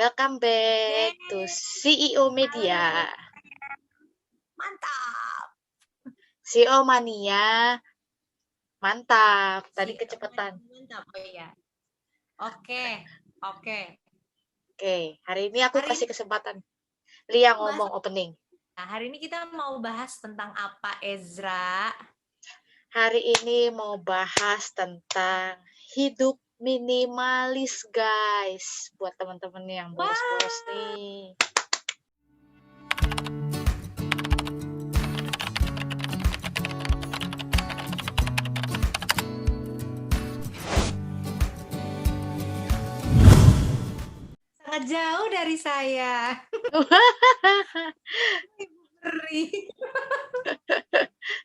Welcome back to CEO Media. Mantap. CEO Mania. Mantap. Tadi kecepatan. Mantap. Oh iya. Oke. Oke, hari ini aku kasih kesempatan Lia ngomong opening. Nah, hari ini kita mau bahas tentang apa, Ezra? Hari ini mau bahas tentang hidup minimalis, guys. Buat teman-teman yang boros-boros nih. Sangat jauh dari saya.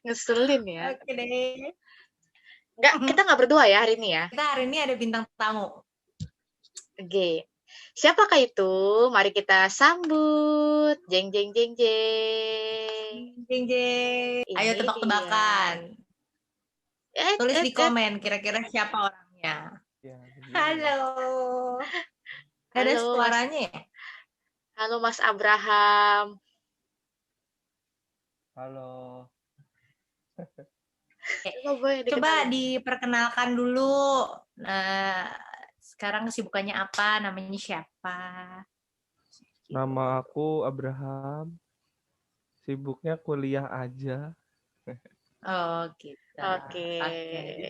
Ngeselin ya. Oke deh. Kita nggak berdua ya hari ini ya. Kita hari ini ada bintang tamu. Oke. Siapakah itu? Mari kita sambut. Jeng jeng jeng jeng. Jeng jeng. Ayo tebak-tebakan. Tulis di komen kira-kira siapa orangnya. Ya, Halo. Ada suaranya ya? Halo Mas Abraham. Halo. Coba diperkenalkan dulu. Sekarang kesibukannya apa? Namanya siapa? Nama aku Abraham. Sibuknya kuliah aja. Oh gitu. Oke.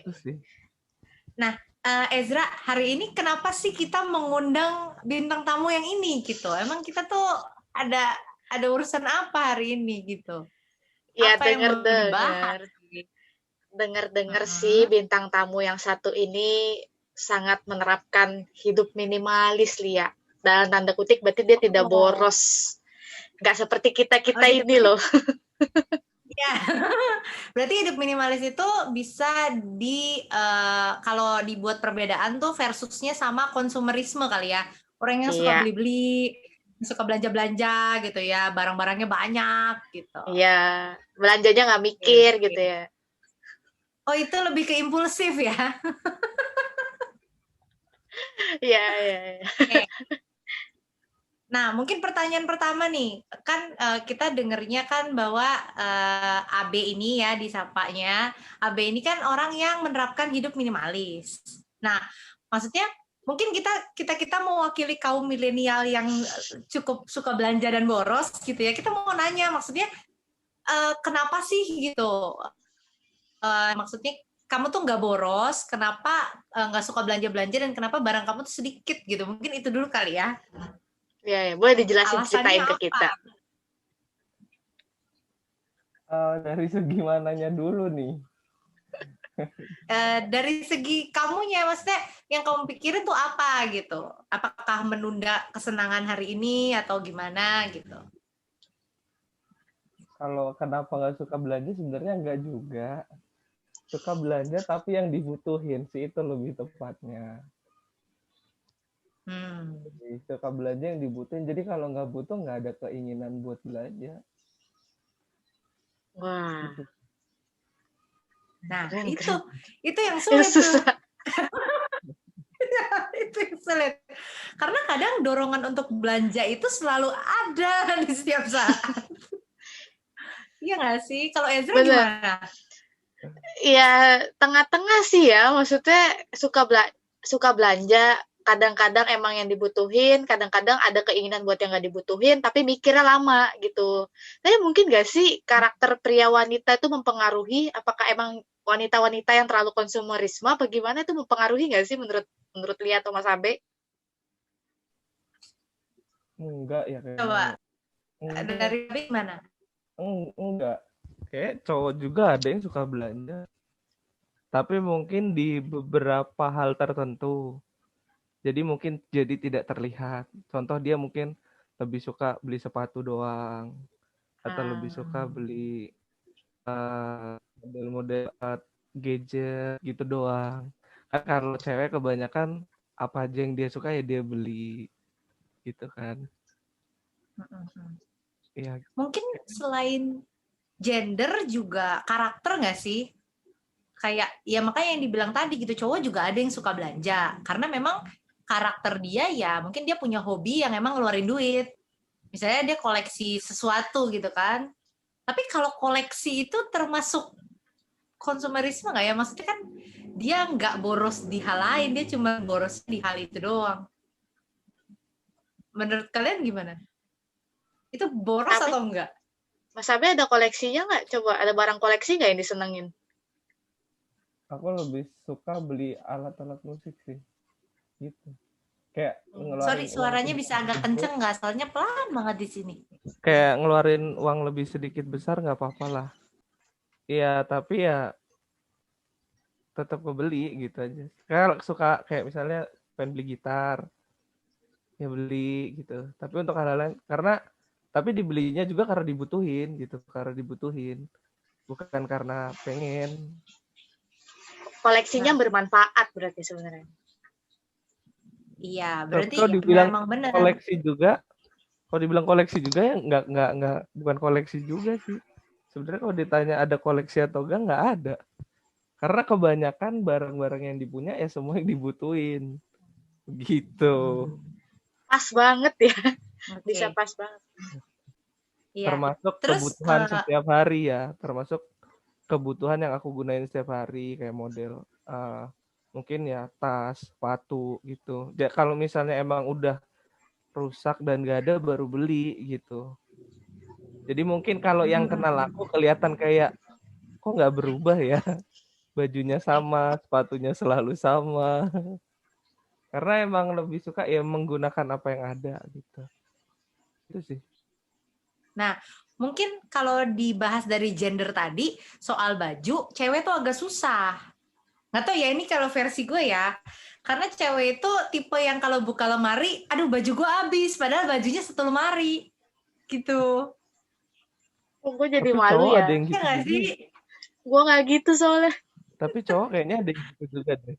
Itu sih. Nah, Ezra, hari ini kenapa sih kita mengundang bintang tamu yang ini gitu? Emang kita tuh ada urusan apa hari ini gitu? Ya, apa yang mau dibahas? Dengar sih bintang tamu yang satu ini sangat menerapkan hidup minimalis, Lia. Dalam tanda kutip berarti dia tidak boros. Nggak seperti kita ini loh. Ya, berarti hidup minimalis itu bisa kalau dibuat perbedaan tuh versusnya sama konsumerisme kali ya. Orang yang suka beli-beli, suka belanja-belanja gitu ya, barang-barangnya banyak gitu. Iya, belanjanya nggak mikir gitu ya. Oh, itu lebih ke impulsif ya? Iya. Okay. Nah, mungkin pertanyaan pertama nih, kan kita dengernya kan bahwa AB ini ya disapanya, AB ini kan orang yang menerapkan hidup minimalis. Nah, maksudnya mungkin kita mewakili kaum milenial yang cukup suka belanja dan boros gitu ya. Kita mau nanya, maksudnya kenapa sih gitu? Maksudnya kamu tuh nggak boros, kenapa nggak suka belanja-belanja dan kenapa barang kamu tuh sedikit gitu? Mungkin itu dulu kali ya. Ya, boleh dijelasin, ceritain ke kita. Dari segi mananya dulu nih? Dari segi kamunya, maksudnya yang kamu pikirin tuh apa gitu? Apakah menunda kesenangan hari ini atau gimana gitu? Kalau kenapa nggak suka belanja sebenarnya nggak juga. Suka belanja tapi yang dibutuhin sih, itu lebih tepatnya. Jadi, suka belanja yang dibutuhin. Jadi kalau nggak butuh nggak ada keinginan buat belanja. Wah. Gitu. Nah, itu yang sulit tuh. Itu yang sulit. Karena kadang dorongan untuk belanja itu selalu ada di setiap saat. Iya nggak sih? Kalau Ezra gimana? Ya, tengah-tengah sih ya. Maksudnya suka belanja. Kadang-kadang emang yang dibutuhin, kadang-kadang ada keinginan buat yang nggak dibutuhin, tapi mikirnya lama gitu. Tapi mungkin nggak sih karakter pria wanita itu mempengaruhi? Apakah emang wanita-wanita yang terlalu konsumerisme, apa gimana itu mempengaruhi nggak sih menurut Lia atau Mas Abe? Enggak ya kayaknya. Coba dari mana? Enggak. Kayak cowok juga ada yang suka belanja. Tapi mungkin di beberapa hal tertentu. Jadi mungkin jadi tidak terlihat. Contoh dia mungkin lebih suka beli sepatu doang. Atau lebih suka beli model-model gadget gitu doang. Kan kalau cewek kebanyakan apa aja yang dia suka ya dia beli. Gitu kan. Ya. Mungkin selain gender juga karakter nggak sih? Kayak ya makanya yang dibilang tadi gitu, cowok juga ada yang suka belanja karena memang karakter dia ya mungkin dia punya hobi yang emang ngeluarin duit. Misalnya dia koleksi sesuatu gitu kan. Tapi kalau koleksi itu termasuk konsumerisme nggak ya? Maksudnya kan dia nggak boros di hal lain, dia cuma boros di hal itu doang. Menurut kalian gimana? Itu boros Tapi atau enggak? Mas Abe ada koleksinya nggak? Coba ada barang koleksi nggak yang disenengin? Aku lebih suka beli alat-alat musik sih, gitu. Kayak Sorry, ngeluarin uang suaranya bisa agak sedikit, kenceng nggak? Soalnya pelan banget di sini. kayak ngeluarin uang lebih sedikit besar nggak apa-apa lah. Iya, tapi ya tetap kebeli gitu aja. Kayak suka kayak misalnya pengen beli gitar, ya beli gitu. Tapi untuk hal lain karena tapi dibelinya juga karena dibutuhin gitu, karena dibutuhin, bukan karena pengen. Koleksinya Nah, bermanfaat berarti sebenarnya. iya, Tapi berarti kalau dibilang memang benar. koleksi juga, kalau dibilang koleksi juga ya nggak bukan koleksi juga sih. Sebenarnya kalau ditanya ada koleksi atau enggak ada. Karena kebanyakan barang-barang yang dipunya ya semua yang dibutuhin. Gitu. Pas banget ya. Bisa Oke, pas banget. iya. Termasuk Terus kebutuhan setiap hari ya. Termasuk kebutuhan yang aku gunain setiap hari kayak model mungkin ya tas, sepatu gitu. Ya, kalau misalnya emang udah rusak dan gak ada baru beli gitu. Jadi mungkin kalau yang kenal aku kelihatan kayak kok nggak berubah ya. Bajunya sama, sepatunya selalu sama. Karena emang lebih suka ya menggunakan apa yang ada gitu. Itu sih. Nah, mungkin kalau dibahas dari gender tadi, soal baju, cewek tuh agak susah. Nggak tahu ya, ini kalau versi gue ya. Karena cewek itu tipe yang kalau buka lemari, aduh baju gue habis, padahal bajunya satu lemari. Gitu. Oh, gue jadi Tapi malu cowok ya. ada yang Ya gitu nggak juga. sih? Gue nggak gitu soalnya. Tapi cowok kayaknya ada yang gitu juga deh.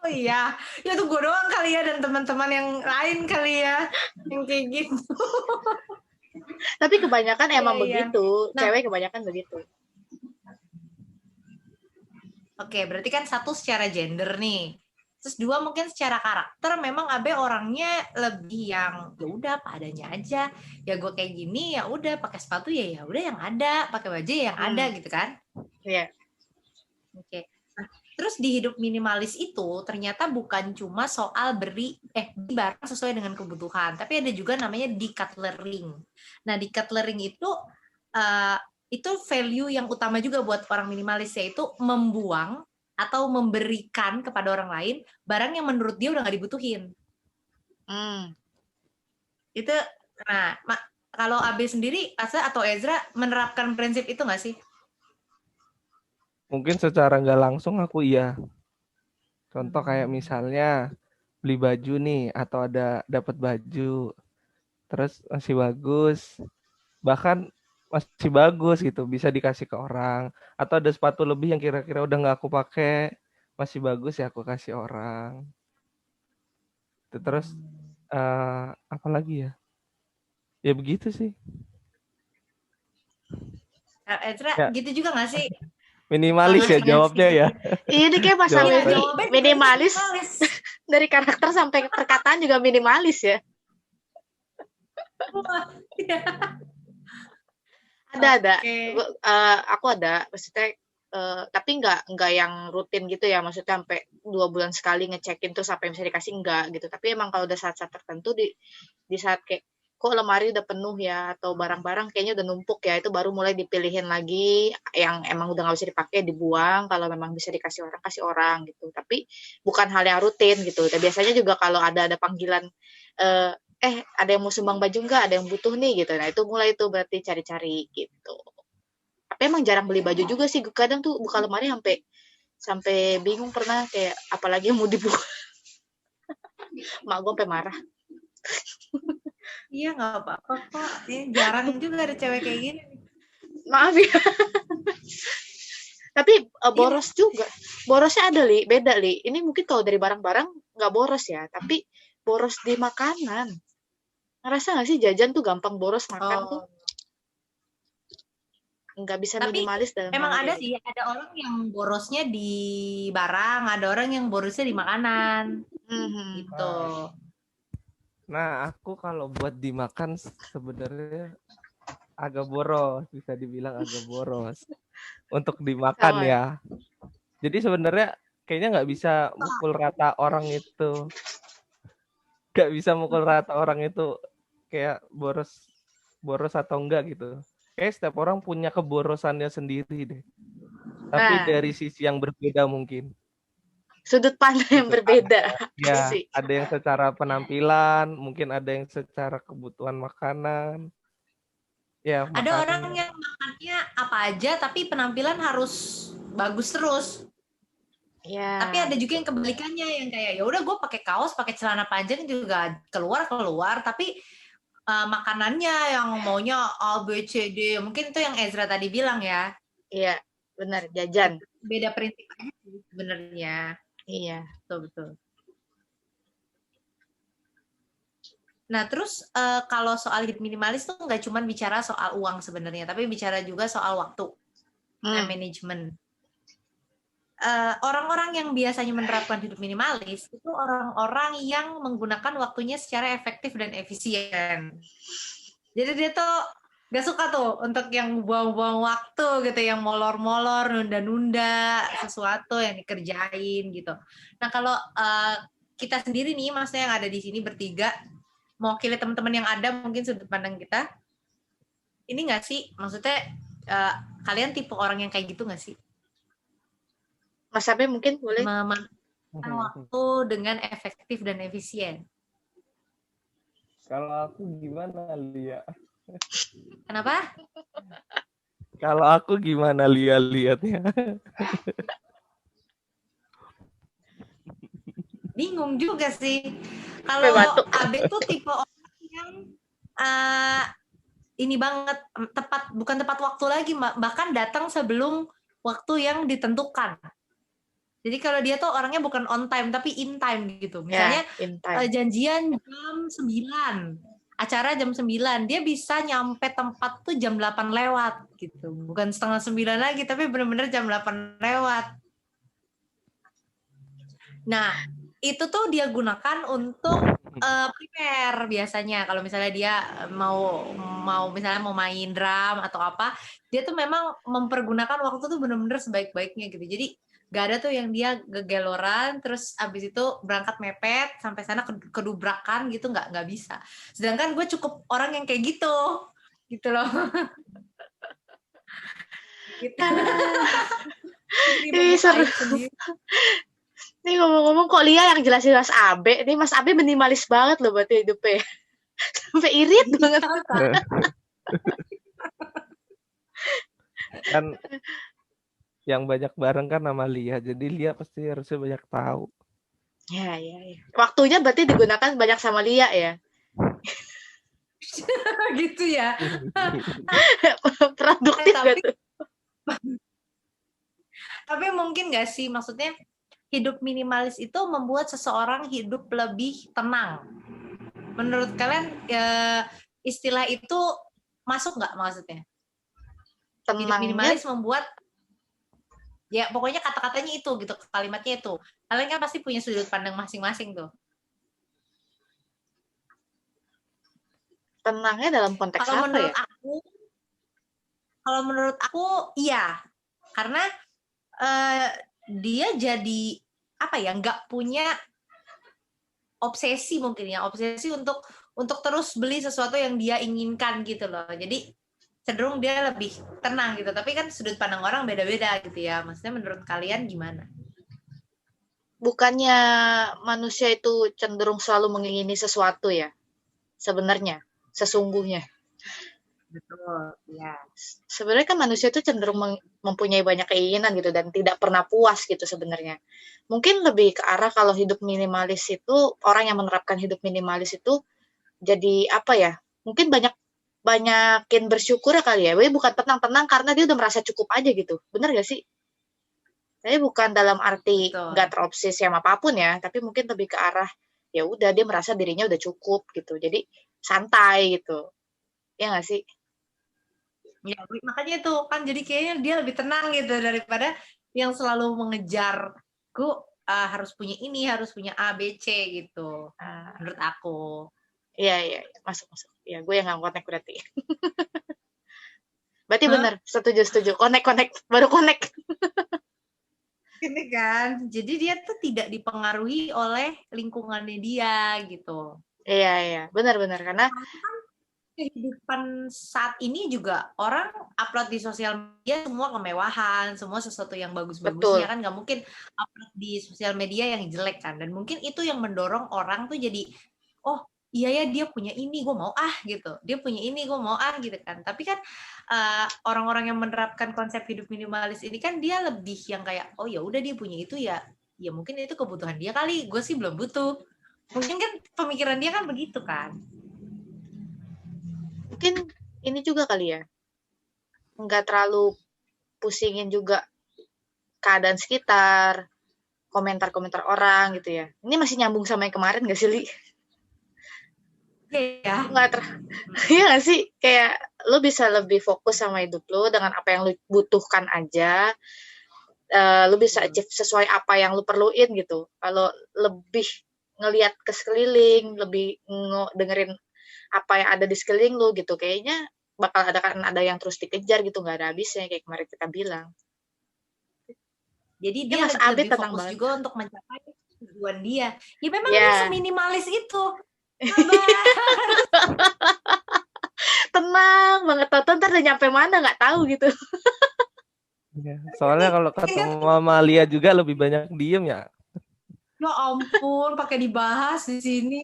Oh iya, ya tuh gue doang kali ya dan teman-teman yang lain kali ya yang kayak gitu. Tapi kebanyakan Iya, emang iya. begitu. Nah, Cewek kebanyakan begitu. oke, berarti kan satu secara gender nih. Terus dua mungkin secara karakter memang Abe orangnya lebih yang ya udah apa adanya aja. Ya gue kayak gini ya udah pakai sepatu ya udah yang ada, pakai baju ya yang ada gitu kan. Iya. Oke. Nah, terus di hidup minimalis itu ternyata bukan cuma soal beli barang sesuai dengan kebutuhan, tapi ada juga namanya decluttering. Nah, decluttering itu value yang utama juga buat orang minimalis, yaitu membuang atau memberikan kepada orang lain barang yang menurut dia udah nggak dibutuhin. Itu, nah, kalau Abe sendiri, Asa atau Ezra menerapkan prinsip itu nggak sih? Mungkin secara nggak langsung aku iya. Contoh kayak misalnya beli baju nih atau ada dapat baju terus masih bagus, bahkan masih bagus gitu bisa dikasih ke orang, atau ada sepatu lebih yang kira-kira udah nggak aku pakai masih bagus ya aku kasih orang. Terus apa lagi ya? Ya begitu sih. Ezra, Ya, gitu juga nggak sih? minimalis ya jawabnya ya. Ini kayak Mas Jawab Abe saya. ini minimalis. Dari karakter sampai perkataan juga minimalis ya. Ada. Oke. Aku ada. Maksudnya tapi nggak yang rutin gitu ya. Maksudnya sampai 2 bulan sekali ngecekin terus sampai bisa dikasih enggak gitu. Tapi emang kalau udah saat-saat tertentu di saat kayak kok lemari udah penuh ya atau barang-barang kayaknya udah numpuk ya, itu baru mulai dipilihin lagi yang emang udah nggak bisa dipakai dibuang, kalau memang bisa dikasih orang kasih orang gitu. Tapi bukan hal yang rutin gitu. Dan biasanya juga kalau ada panggilan ada yang mau sumbang baju nggak, ada yang butuh nih gitu, nah itu mulai tuh berarti cari-cari gitu. Tapi emang jarang beli baju juga sih, kadang tuh buka lemari sampai bingung, pernah kayak apalagi yang mau dibuang. Mak gue sampai marah. Iya nggak apa-apa kok. Ini jarang juga ada cewek kayak gini. Maaf ya. Tapi boros juga. Borosnya ada beda Ini mungkin kalau dari barang-barang nggak boros ya, tapi boros di makanan. Ngerasa nggak sih jajan tuh gampang boros makan tuh? nggak bisa Tapi minimalis dalam emang hal ada ini. sih, ada orang yang borosnya di barang, ada orang yang borosnya di makanan, Mhm. gitu. Nah, aku kalau buat dimakan sebenarnya agak boros, bisa dibilang agak boros untuk dimakan Sama ya. ya. Jadi sebenarnya kayaknya nggak bisa mukul rata orang itu, nggak bisa mukul rata orang itu kayak boros boros atau enggak gitu. Kayak setiap orang punya keborosannya sendiri deh. Tapi Nah, dari sisi yang berbeda mungkin. sudut pandang yang Gitu. berbeda. Ya, Asik. ada yang secara penampilan, mungkin ada yang secara kebutuhan makanan. Ya, Ada orang makanan. yang makannya apa aja, tapi penampilan harus bagus terus. Ya, Tapi ada juga yang kebalikannya, yang kayak ya udah gue pakai kaos, pakai celana panjang juga keluar, tapi makanannya yang maunya A B C D, mungkin itu yang Ezra tadi bilang ya. iya, benar, jajan. Beda prinsip aja sih sebenarnya. Iya. Betul. Nah, terus kalau soal hidup minimalis tuh nggak cuma bicara soal uang sebenarnya, tapi bicara juga soal waktu, time management. Orang-orang yang biasanya menerapkan hidup minimalis itu orang-orang yang menggunakan waktunya secara efektif dan efisien. Jadi dia tuh gak suka tuh untuk yang buang-buang waktu gitu, yang molor-molor, nunda-nunda sesuatu yang dikerjain gitu. Nah, kalau kita sendiri nih, maksudnya yang ada di sini bertiga, mewakili teman-teman yang ada, mungkin sudut pandang kita, ini nggak sih, maksudnya kalian tipe orang yang kayak gitu nggak sih? Mas Abe mungkin boleh. Memanfaatkan waktu dengan efektif dan efisien. Kalau aku gimana, Lia? Kenapa? Kalau aku gimana lihatnya? Bingung juga sih. Kalau Abe tuh tipe orang yang ini banget, bukan tepat waktu lagi, bahkan datang sebelum waktu yang ditentukan. Jadi kalau dia tuh orangnya bukan on time tapi in time gitu. Misalnya janjian jam 9, acara jam 9, dia bisa nyampe tempat tuh jam 8 lewat gitu. Bukan setengah 9 lagi, tapi benar-benar jam 8 lewat. Nah, itu tuh dia gunakan untuk prepare biasanya. Kalau misalnya dia mau misalnya mau main drum atau apa, dia tuh memang mempergunakan waktu tuh benar-benar sebaik-baiknya gitu. Jadi gak ada tuh yang dia gegeloran terus abis itu berangkat mepet sampai sana kedubrakan gitu, nggak bisa. Sedangkan gue cukup orang yang kayak gitu loh. Gitu. Ini seru. Ini ngomong-ngomong kok Lia yang jelasin Mas Abe, ini Mas Abe minimalis banget loh berarti hidupnya. Sampai irit banget. Kan yang banyak bareng kan sama Lia, jadi Lia pasti harusnya banyak tahu. Ya. Waktunya berarti digunakan banyak sama Lia ya? Gitu ya. Produktif gitu. Tapi mungkin nggak sih, maksudnya hidup minimalis itu membuat seseorang hidup lebih tenang. Menurut kalian istilah itu masuk nggak maksudnya? Tenangnya, hidup minimalis membuat, ya pokoknya kata-katanya itu gitu, kalimatnya itu. Kalian kan pasti punya sudut pandang masing-masing tuh. Tenangnya dalam konteks apa ya? Kalau menurut aku iya, karena dia jadi apa ya, nggak punya obsesi mungkin ya, obsesi untuk terus beli sesuatu yang dia inginkan gitu loh. Jadi cenderung dia lebih tenang gitu. Tapi kan sudut pandang orang beda-beda gitu ya. Maksudnya menurut kalian gimana? Bukannya manusia itu cenderung selalu mengingini sesuatu ya? Sebenarnya, sesungguhnya. Betul, ya. Sebenarnya kan manusia itu cenderung mempunyai banyak keinginan gitu dan tidak pernah puas gitu sebenarnya. Mungkin lebih ke arah kalau hidup minimalis itu, orang yang menerapkan hidup minimalis itu jadi apa ya? Mungkin banyakin bersyukur kali ya. Bukan tenang-tenang karena dia udah merasa cukup aja gitu. Bener gak sih? Tapi bukan dalam arti nggak terobsesi sama apapun ya, tapi mungkin lebih ke arah ya udah dia merasa dirinya udah cukup gitu. Jadi santai gitu. Ya nggak sih? Ya, makanya itu kan jadi kayaknya dia lebih tenang gitu daripada yang selalu mengejar ku harus punya ini, harus punya A, B, C gitu. Menurut aku. Iya, masuk. Ya, gue yang nggak connect berarti. Berarti Hah? benar, setuju. Connect, baru connect. Ini kan, jadi dia tuh tidak dipengaruhi oleh lingkungannya dia gitu. Iya, benar karena Kehidupan saat ini juga orang upload di sosial media semua kemewahan, semua sesuatu yang bagus-bagusnya betul. kan, nggak mungkin upload di sosial media yang jelek kan, dan mungkin itu yang mendorong orang tuh jadi, oh iya ya dia punya ini gue mau gitu, dia punya ini gue mau gitu kan. Tapi kan orang-orang yang menerapkan konsep hidup minimalis ini kan dia lebih yang kayak, oh ya udah dia punya itu ya mungkin itu kebutuhan dia kali, gue sih belum butuh. Mungkin kan pemikiran dia kan begitu kan. Mungkin ini juga kali ya, nggak terlalu pusingin juga keadaan sekitar, komentar-komentar orang gitu ya. Ini masih nyambung sama yang kemarin gak sih, Li? Iya. Nggak iya gak sih? Kayak lu bisa lebih fokus sama hidup lu dengan apa yang lu butuhkan aja. Lu bisa achieve sesuai apa yang lu perluin gitu. Kalau lebih ngelihat ke sekeliling, lebih dengerin apa yang ada di sekeliling lu gitu, kayaknya bakal ada yang terus dikejar gitu, nggak ada habisnya kayak kemarin kita bilang. Jadi Ya dia Mas Abid lebih tenang fokus banget. juga untuk mencapai tujuan dia. Ya memang dia Ya, seminimalis itu. Sabar. tenang banget. Ntar udah nyampe mana nggak tahu gitu. Ya, soalnya kalau ketemu Mama Lia juga lebih banyak diem ya. Ya ampun, pakai dibahas di sini.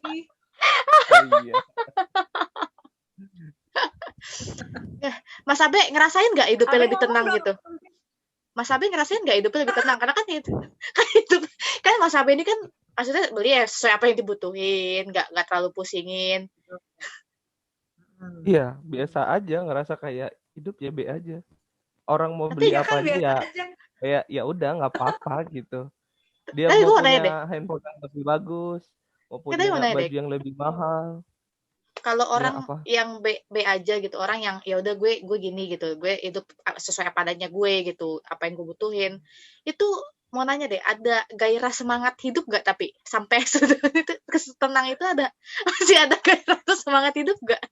Oh iya. Mas Abe ngerasain nggak hidupnya Abe lebih ngomong tenang dong. gitu? Mas Abe ngerasain nggak hidupnya lebih tenang? Karena kan itu kan hidup kan Mas Abe ini kan maksudnya beli ya sesuai apa yang dibutuhin, nggak terlalu pusingin. Iya, biasa aja ngerasa kayak hidup ya be aja. Orang mau Tapi beli ya apa kan aja biasa ya aja. kayak ya udah nggak apa-apa gitu. Dia Tapi mau gue mau punya nanya deh, handphone yang lebih bagus, mau kita punya mau nanya deh, baju yang lebih mahal, kalau ya orang apa? yang B aja gitu, orang yang ya udah gue gini gitu, gue hidup sesuai apa adanya gue gitu, apa yang gue butuhin, itu mau nanya deh, ada gairah semangat hidup gak tapi sampai itu tenang itu ada masih ada gairah tuh semangat hidup gak?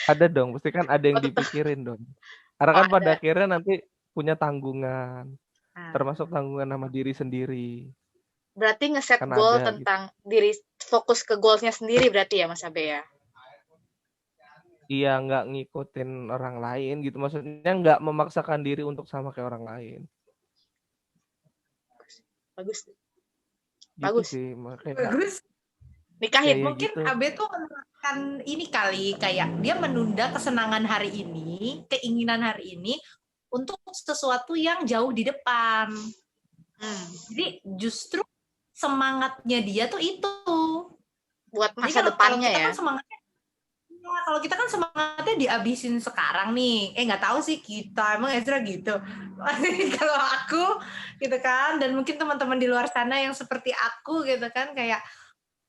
Ada dong, pasti kan ada yang Oh tetap, dipikirin dong. Karena oh kan pada ada. akhirnya nanti punya tanggungan, termasuk Nah, tanggungan sama diri sendiri. berarti ngeset Kan goal ada gitu. tentang diri, fokus ke goalsnya sendiri berarti ya Mas Abe ya? Iya, nggak ngikutin orang lain gitu. Maksudnya nggak memaksakan diri untuk sama kayak orang lain. Bagus, Gitu bagus. sih, makanya Bagus. Nikahin. kayak Mungkin gitu. Abe tuh menerapkan ini kali, kayak dia menunda kesenangan hari ini, keinginan hari ini untuk sesuatu yang jauh di depan. Jadi justru semangatnya dia tuh itu. Buat Jadi masa kalau depannya kita ya. kan semangatnya, kalau kita kan semangatnya dihabisin sekarang nih. Nggak tahu sih kita, emang Ezra gitu. Kalau aku gitu kan, dan mungkin teman-teman di luar sana yang seperti aku gitu kan, kayak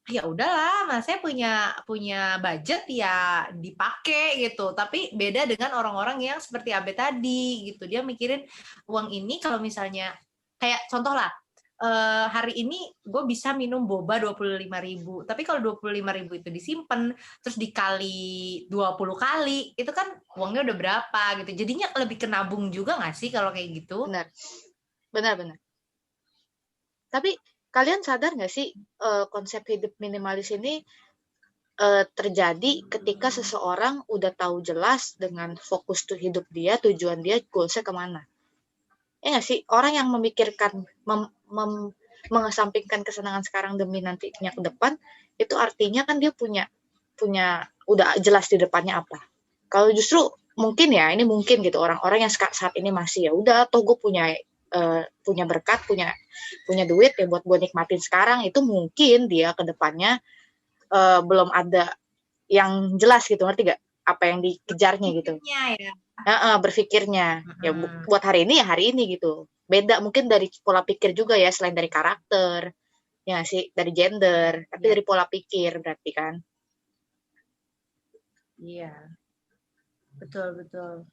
ya udahlah, mas saya punya budget ya dipakai gitu. Tapi beda dengan orang-orang yang seperti Abe tadi gitu. Dia mikirin uang ini kalau misalnya kayak contoh lah, hari ini gue bisa minum boba 25.000. Tapi kalau 25.000 itu disimpan terus dikali 20 kali, itu kan uangnya udah berapa gitu. Jadinya lebih ke nabung juga nggak sih kalau kayak gitu? Benar. Tapi kalian sadar nggak sih konsep hidup minimalis ini terjadi ketika seseorang udah tahu jelas dengan fokus tuh hidup dia, tujuan dia, goalsnya kemana? Ya nggak sih? Orang yang memikirkan, mengesampingkan kesenangan sekarang demi nantinya ke depan, itu artinya kan dia punya udah jelas di depannya apa. Kalau justru mungkin ya, ini mungkin gitu orang-orang yang saat ini masih ya udah, toh gue punya berkat, punya duit ya buat gue nikmatin sekarang, itu mungkin dia ke depannya belum ada yang jelas gitu, ngerti gak? Apa yang dikejarnya gitu. Ya. Berpikirnya ya buat hari ini ya hari ini gitu. Beda mungkin dari pola pikir juga ya, selain dari karakter ya sih, dari gender, tapi Ya. dari pola pikir berarti kan. Iya, betul.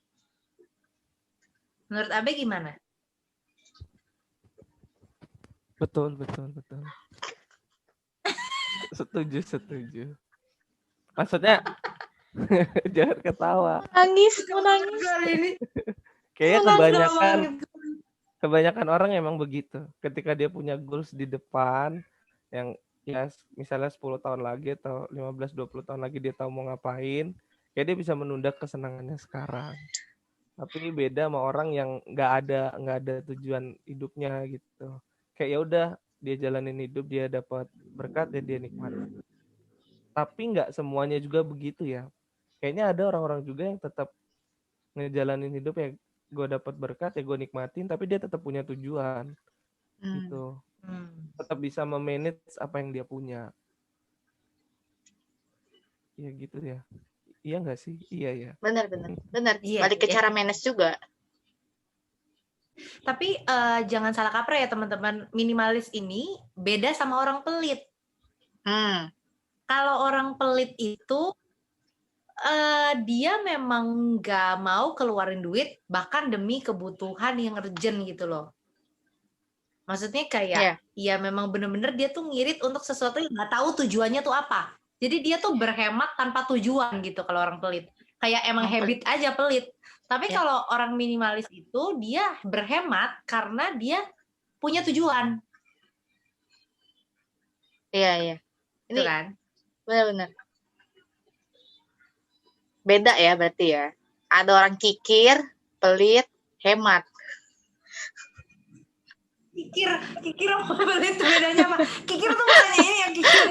Menurut Abe gimana? Betul. Setuju. Maksudnya jangan ketawa. Mau nangis. Ini Kayaknya kebanyakan orang emang begitu. Ketika dia punya goals di depan yang ya misalnya 10 tahun lagi atau 15-20 tahun lagi dia tahu mau ngapain, kayak dia bisa menunda kesenangannya sekarang. Tapi beda sama orang yang nggak ada tujuan hidupnya gitu. Kayak ya udah dia jalanin hidup, dia dapat berkat ya dia nikmati. Tapi nggak semuanya juga begitu ya. Kayaknya ada orang-orang juga yang tetap ngejalanin hidup ya, gue dapat berkat ya gue nikmatin, tapi dia tetap punya tujuan gitu. Tetap bisa memanage apa yang dia punya. Ya gitu ya. Iya nggak sih? Iya ya. Benar. Iya, Balik ke iya. cara manage juga. Tapi jangan salah kaprah ya teman-teman, minimalis ini beda sama orang pelit. Kalau orang pelit itu dia memang nggak mau keluarin duit bahkan demi kebutuhan yang urgent gitu loh. Maksudnya kayak ya memang bener-bener dia tuh ngirit untuk sesuatu yang nggak tahu tujuannya tuh apa. Jadi dia tuh berhemat tanpa tujuan gitu kalau orang pelit. Kayak emang habit aja pelit. Tapi kalau orang minimalis itu dia berhemat karena dia punya tujuan. Iya. Itu kan? Benar. Beda ya berarti ya. Ada orang kikir, pelit, hemat. Kikir apa pelit tuh bedanya apa? Kikir tuh bukannya ini yang kikir.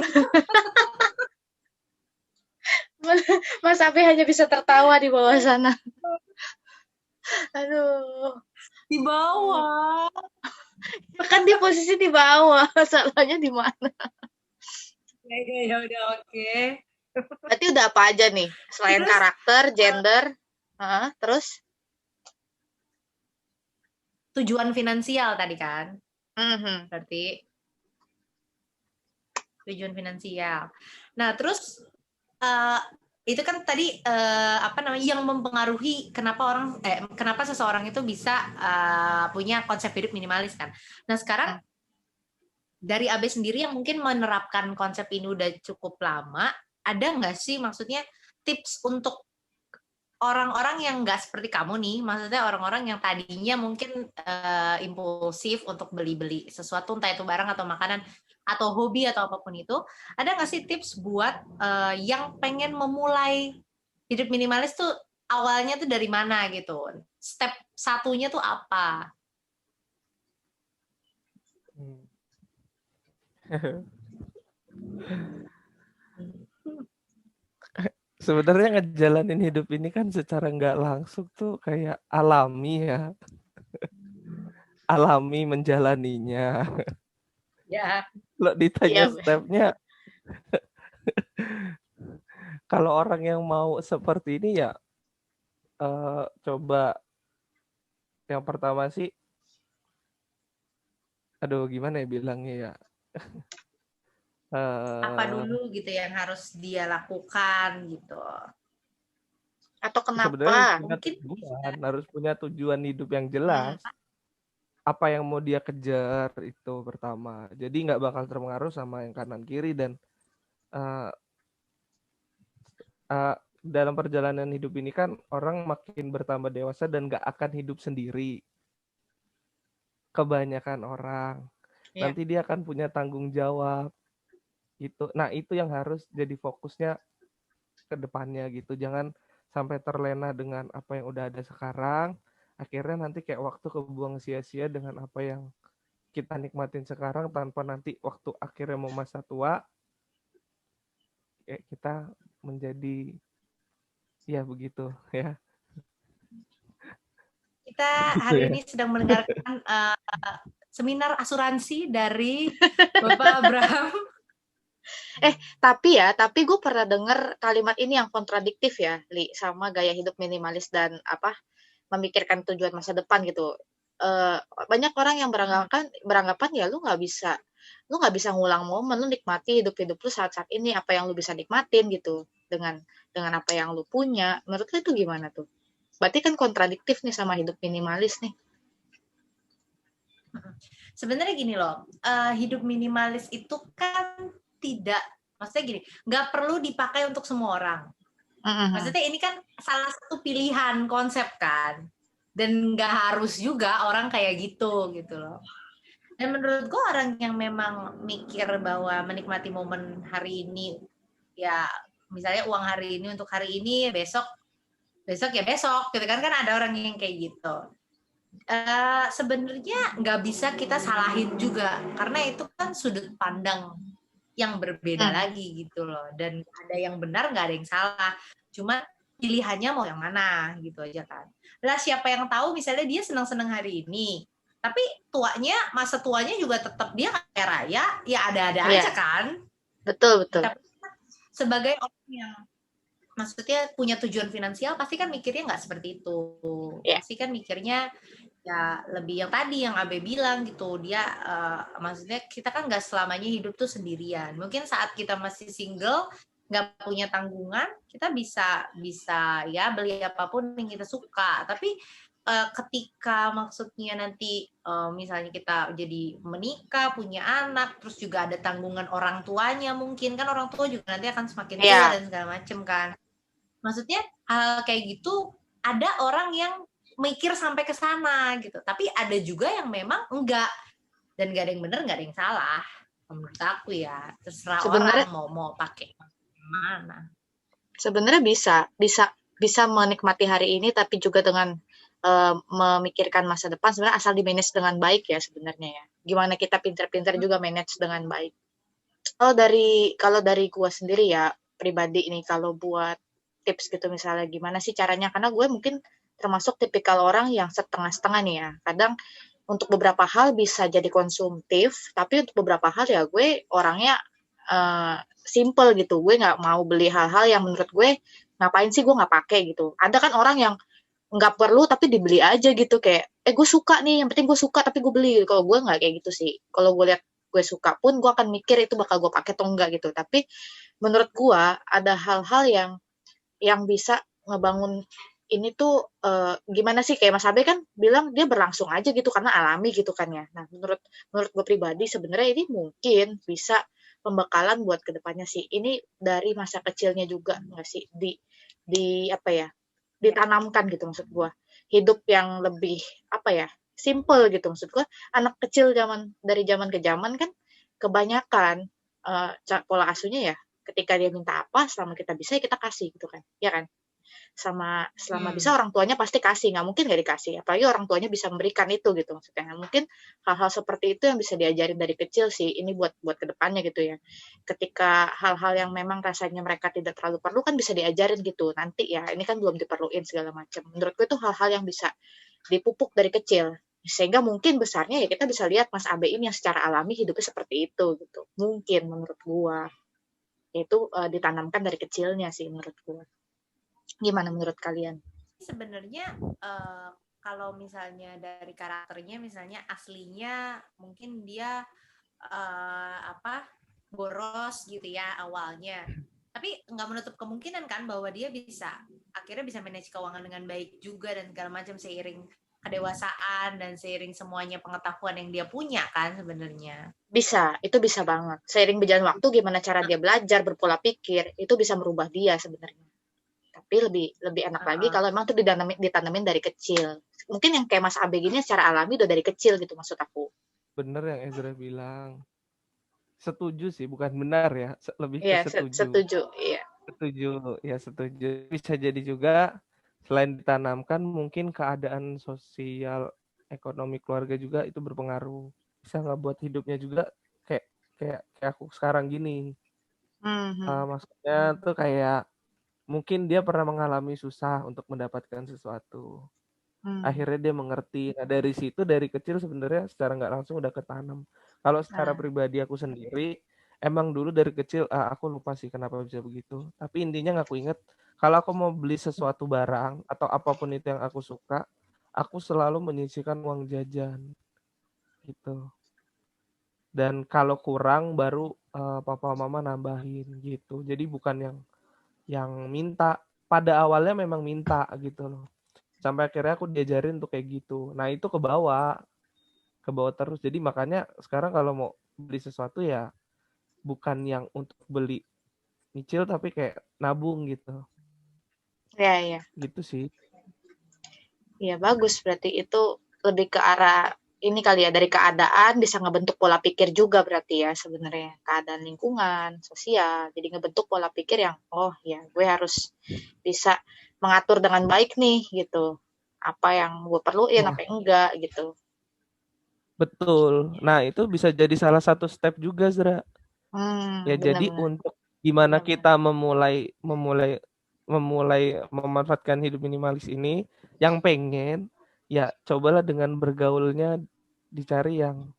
Mas Abe hanya bisa tertawa di bawah sana. Aduh. Di bawah. Kan di posisi di bawah. Salahnya di mana? Ya udah oke. Berarti udah apa aja nih? Selain karakter, gender, terus? Tujuan finansial tadi kan? Berarti tujuan finansial. Nah, terus itu kan tadi yang mempengaruhi kenapa seseorang itu bisa punya konsep hidup minimalis kan. Nah, sekarang dari Abe sendiri yang mungkin menerapkan konsep ini udah cukup lama, ada nggak sih maksudnya tips untuk orang-orang yang nggak seperti kamu nih, maksudnya orang-orang yang tadinya mungkin impulsif untuk beli-beli sesuatu, entah itu barang atau makanan atau hobi atau apapun itu, ada nggak sih tips buat yang pengen memulai hidup minimalis tuh awalnya tuh dari mana gitu? Step satunya tuh apa? Sebenarnya ngejalanin hidup ini kan secara nggak langsung tuh kayak alami ya. Alami menjalaninya. Ya. Kalau ditanya stepnya, kalau orang yang mau seperti ini ya coba yang pertama sih, aduh gimana ya bilangnya ya. Apa dulu gitu yang harus dia lakukan gitu? Atau kenapa? Sebenarnya harus punya tujuan hidup yang jelas. Apa yang mau dia kejar itu pertama. Jadi nggak bakal terpengaruh sama yang kanan kiri, dan dalam perjalanan hidup ini kan orang makin bertambah dewasa dan nggak akan hidup sendiri. Kebanyakan orang nanti dia akan punya tanggung jawab. Nah itu yang harus jadi fokusnya ke depannya gitu. Jangan sampai terlena dengan apa yang udah ada sekarang, akhirnya nanti kayak waktu kebuang sia-sia dengan apa yang kita nikmatin sekarang, tanpa nanti waktu akhirnya mau masa tua kayak kita menjadi ya begitu ya. Kita hari ini sedang mendengarkan seminar asuransi dari Bapak Abraham. Tapi gue pernah dengar kalimat ini yang kontradiktif ya, Li, sama gaya hidup minimalis dan memikirkan tujuan masa depan gitu. Banyak orang yang beranggapan ya lu nggak bisa ngulang momen, lu nikmati hidup lu saat ini, apa yang lu bisa nikmatin gitu dengan apa yang lu punya. Menurut lu itu gimana tuh? Berarti kan kontradiktif nih sama hidup minimalis nih. Sebenarnya gini loh, hidup minimalis itu kan tidak, maksudnya gini, nggak perlu dipakai untuk semua orang. Maksudnya ini kan salah satu pilihan konsep kan, dan nggak harus juga orang kayak gitu loh. Dan menurut gue orang yang memang mikir bahwa menikmati momen hari ini, ya misalnya uang hari ini untuk hari ini, besok ya besok gitu kan ada orang yang kayak gitu. Sebenarnya nggak bisa kita salahin juga karena itu kan sudut pandang yang berbeda lagi gitu loh, dan ada yang benar nggak ada yang salah, cuma pilihannya mau yang mana gitu aja kan. Lah siapa yang tahu misalnya dia senang-senang hari ini tapi masa tuanya juga tetap dia kaya raya, ya ada-ada aja kan. Betul. Tapi sebagai orang yang maksudnya punya tujuan finansial pasti kan mikirnya nggak seperti itu. Pasti kan mikirnya ya lebih yang tadi yang Abe bilang gitu, dia maksudnya kita kan nggak selamanya hidup tuh sendirian. Mungkin saat kita masih single, nggak punya tanggungan, kita bisa ya beli apapun yang kita suka. Tapi ketika maksudnya nanti misalnya kita jadi menikah, punya anak, terus juga ada tanggungan orang tuanya, mungkin kan orang tua juga nanti akan semakin tua dan segala macem kan. Maksudnya hal kayak gitu ada orang yang mikir sampai ke sana gitu, tapi ada juga yang memang enggak, dan nggak ada yang benar nggak ada yang salah menurut aku ya, terserah sebenarnya, orang mau pakai mana. Sebenarnya bisa menikmati hari ini tapi juga dengan memikirkan masa depan, sebenarnya asal di manage dengan baik ya sebenarnya ya. Gimana kita pintar-pintar juga manage dengan baik. Kalau dari gua sendiri ya pribadi ini, kalau buat tips gitu misalnya gimana sih caranya, karena gue mungkin termasuk tipikal orang yang setengah-setengah nih ya. Kadang untuk beberapa hal bisa jadi konsumtif, tapi untuk beberapa hal ya gue orangnya simple gitu. Gue nggak mau beli hal-hal yang menurut gue ngapain sih gue nggak pakai gitu. Ada kan orang yang nggak perlu tapi dibeli aja gitu, kayak gue suka nih, yang penting gue suka tapi gue beli. Kalau gue nggak kayak gitu sih. Kalau gue lihat gue suka pun gue akan mikir itu bakal gue pakai atau enggak gitu. Tapi menurut gue ada hal-hal yang bisa ngebangun ini tuh gimana sih, kayak Mas Abe kan bilang dia berlangsung aja gitu karena alami gitu kan ya. Nah, menurut gue pribadi sebenarnya ini mungkin bisa pembekalan buat kedepannya sih. Ini dari masa kecilnya juga nggak sih, di apa ya, ditanamkan gitu maksud gue. Hidup yang lebih apa ya, simple gitu maksud gue. Anak kecil dari zaman ke zaman kan kebanyakan pola asuhnya ya ketika dia minta apa, selama kita bisa ya kita kasih gitu kan, ya kan? Selama bisa orang tuanya pasti kasih, nggak mungkin nggak dikasih, apalagi orang tuanya bisa memberikan itu gitu maksudnya. Nah, mungkin hal-hal seperti itu yang bisa diajarin dari kecil sih, ini buat kedepannya gitu ya. Ketika hal-hal yang memang rasanya mereka tidak terlalu perlu kan bisa diajarin gitu, nanti ya ini kan belum diperluin segala macam. Menurutku itu hal-hal yang bisa dipupuk dari kecil, sehingga mungkin besarnya ya kita bisa lihat Mas Abe ini yang secara alami hidupnya seperti itu gitu, mungkin menurut gua itu ditanamkan dari kecilnya sih menurut gua. Gimana menurut kalian? Sebenarnya kalau misalnya dari karakternya, misalnya aslinya mungkin dia boros gitu ya awalnya, tapi nggak menutup kemungkinan kan bahwa dia akhirnya bisa manage keuangan dengan baik juga dan segala macam seiring kedewasaan dan seiring semuanya pengetahuan yang dia punya kan sebenarnya. Itu bisa banget. Seiring berjalan waktu gimana cara dia belajar, berpola pikir, itu bisa merubah dia sebenarnya. Tapi lebih enak lagi kalau emang tuh ditanamin dari kecil. Mungkin yang kayak Mas Abe gini secara alami udah dari kecil gitu maksud aku. Bener yang Ezra bilang. Setuju sih, bukan benar ya, lebih ke setuju. Setuju, iya. Setuju. Bisa jadi juga selain ditanamkan mungkin keadaan sosial ekonomi keluarga juga itu berpengaruh. Bisa nggak buat hidupnya juga kayak aku sekarang gini. Maksudnya tuh kayak mungkin dia pernah mengalami susah untuk mendapatkan sesuatu. Akhirnya dia mengerti. Nah, dari situ dari kecil sebenarnya secara nggak langsung udah ketanam. Kalau secara pribadi aku sendiri, emang dulu dari kecil aku lupa sih kenapa bisa begitu. Tapi intinya aku inget kalau aku mau beli sesuatu barang atau apapun itu yang aku suka, aku selalu menyisihkan uang jajan gitu. Dan kalau kurang baru papa mama nambahin gitu. Jadi bukan yang minta. Pada awalnya memang minta gitu loh. Sampai akhirnya aku diajarin untuk kayak gitu. Nah itu ke bawah terus. Jadi makanya sekarang kalau mau beli sesuatu ya bukan yang untuk beli nyicil tapi kayak nabung gitu. Ya. Gitu sih. Ya bagus, berarti itu lebih ke arah ini kali ya, dari keadaan bisa ngebentuk pola pikir juga berarti ya sebenarnya, keadaan lingkungan, sosial. Jadi ngebentuk pola pikir yang oh ya gue harus bisa mengatur dengan baik nih gitu. Apa yang gue perluin, Nah, apa yang enggak gitu. betul. Nah itu bisa jadi salah satu step juga, Zra. Ya jadi Benar-benar. untuk gimana Benar-benar. kita memulai memanfaatkan hidup minimalis ini, yang pengen ya cobalah dengan bergaulnya dicari yang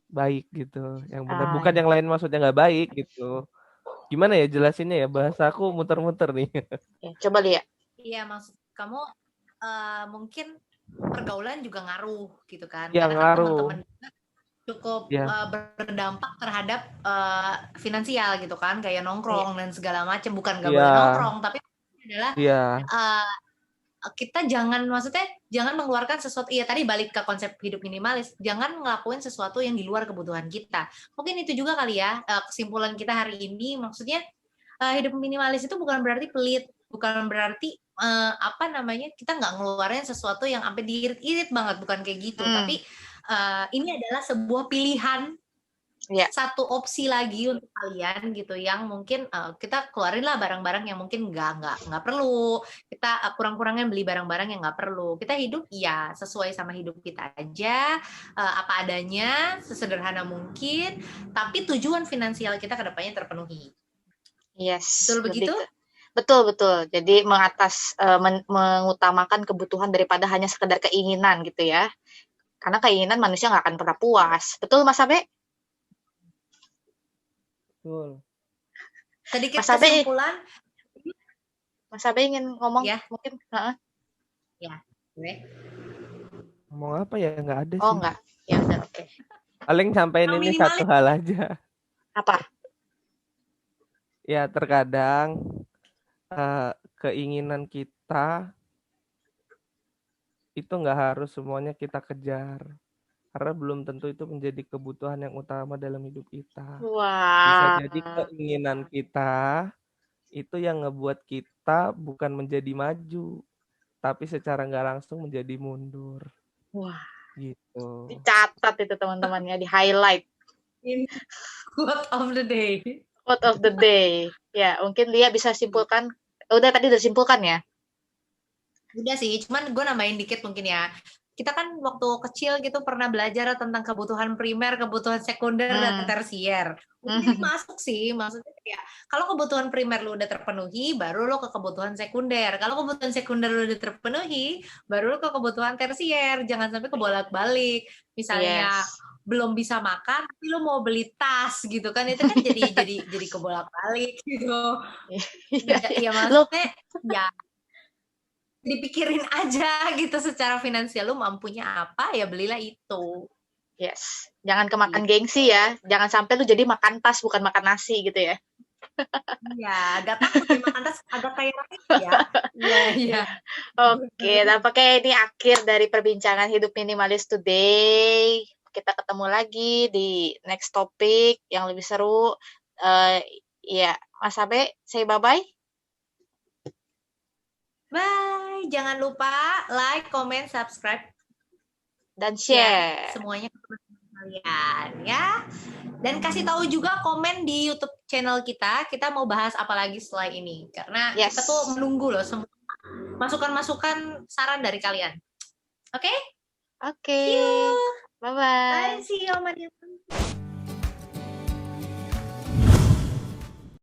baik gitu, yang benar. Ah, Bukan yang lain maksudnya nggak baik gitu. Gimana ya jelasinnya ya, bahasa aku muter-muter nih. ya, coba lihat. Iya, maksud kamu mungkin pergaulan juga ngaruh gitu kan. Yang Karena kan ngaruh. teman-teman cukup Ya, berdampak terhadap finansial gitu kan, kayak Iya. nongkrong dan segala macam. Bukan nggak iya, boleh nongkrong, tapi adalah iya, kita jangan mengeluarkan sesuatu, iya tadi balik ke konsep hidup minimalis, jangan ngelakuin sesuatu yang di luar kebutuhan kita. Mungkin itu juga kali ya kesimpulan kita hari ini, maksudnya hidup minimalis itu bukan berarti pelit, bukan berarti kita nggak ngeluarin sesuatu yang sampai diirit-irit banget, bukan kayak gitu. Tapi ini adalah sebuah pilihan, Ya. satu opsi lagi untuk kalian gitu, yang mungkin kita keluarin lah barang-barang yang mungkin nggak perlu, kita kurang-kurangin beli barang-barang yang nggak perlu. Kita hidup ya sesuai sama hidup kita aja, apa adanya, sesederhana mungkin, tapi tujuan finansial kita kedepannya terpenuhi. Yes. Betul begitu? Betul. Jadi mengutamakan kebutuhan daripada hanya sekedar keinginan gitu ya. Karena keinginan manusia nggak akan pernah puas. Betul Mas Abe? betul. Sedikit Mas Abe, kesimpulan. Mas Abe ingin ngomong Ya. mungkin? Ya, gue. Ngomong apa ya, nggak ada Oh sih. enggak. Ya udah, oke. Paling sampein ini Minimalis. satu hal aja. Apa? Ya terkadang keinginan kita itu nggak harus semuanya kita kejar. Karena belum tentu itu menjadi kebutuhan yang utama dalam hidup kita. Bisa Wah. jadi keinginan kita itu yang ngebuat kita bukan menjadi maju, tapi secara nggak langsung menjadi mundur. Wah. Gitu. Dicatat itu teman-temannya, di highlight. Quote of the day. Quote of the day. Ya, mungkin Lia bisa simpulkan. Udah tadi udah simpulkan ya? Udah sih, cuman gue nambahin dikit mungkin ya. Kita kan waktu kecil gitu pernah belajar tentang kebutuhan primer, kebutuhan sekunder, dan tersier. Mungkin masuk sih, maksudnya ya, kalau kebutuhan primer lu udah terpenuhi, baru lu ke kebutuhan sekunder. Kalau kebutuhan sekunder lu udah terpenuhi, baru lu ke kebutuhan tersier. Jangan sampai kebolak-balik. Misalnya belum bisa makan, tapi lu mau beli tas gitu kan, itu kan jadi kebolak-balik gitu. Iya maksudnya ya dipikirin aja gitu, secara finansial lu mampunya apa ya belilah itu. Yes, jangan kemakan gengsi ya, jangan sampai lu jadi makan tas bukan makan nasi gitu ya. Iya, agak takut ya makan tas, agak kayak ya. Iya. Oke, tampaknya ini akhir dari perbincangan hidup minimalis today. Kita ketemu lagi di next topik yang lebih seru. Ya, Mas Abe, say bye-bye. Bye, jangan lupa like, comment, subscribe, dan share semuanya ke teman-teman kalian ya. Dan kasih tahu juga komen di YouTube channel kita mau bahas apa lagi setelah ini, karena kita tuh menunggu loh semua masukan-masukan, saran dari kalian. Oke? See you. Bye-bye. Bye, see you.